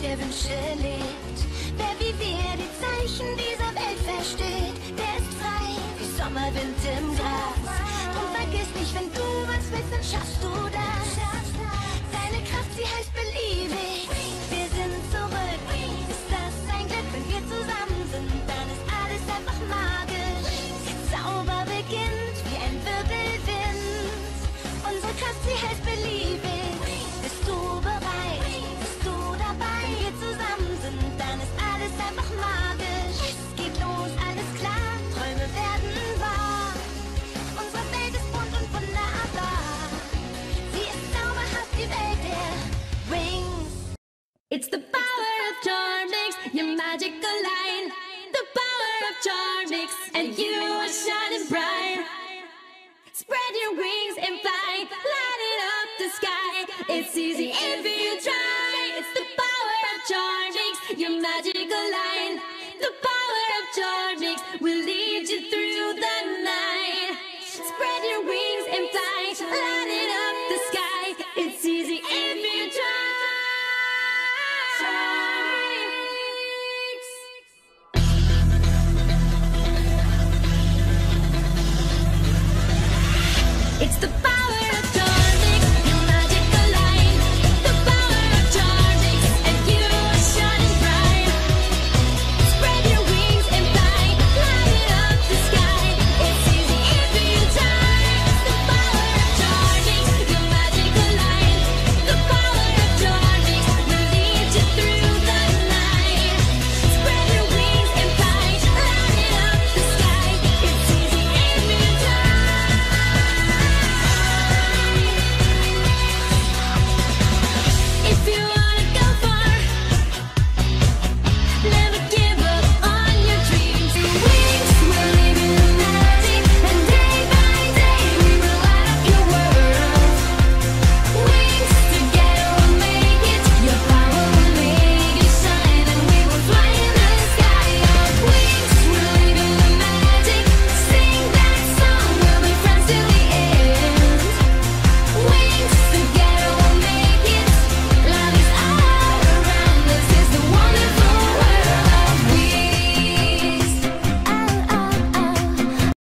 der Wünsche lebt. Wer wie wir die Zeichen dieser Welt versteht, der ist frei wie Sommerwind im Gras. Drum vergiss nicht, wenn du was willst, dann schaffst du das. Deine Kraft, sie heißt Believe. Wir sind zurück. Ist das ein Glück, wenn wir zusammen sind, dann ist alles einfach magisch. Der Zauber beginnt wie ein Wirbelwind. Unsere Kraft, sie heißt Believe. Bist du bereit? Bist du dabei? Wenn wir zusammen sind, dann ist alles einfach magisch. Es geht los, alles klar, Träume werden wahr. Unsere Welt ist bunt und wunderbar. Sie ist zauberhaft, die Welt der Wings. It's the power of Charmix, your magical line. The power of Charmix, and you are shining bright. Spread your wings and fly, lighting up the sky. It's easy if you try. It's the power of Charmix, your magical line. The power of Charmix will lead you through.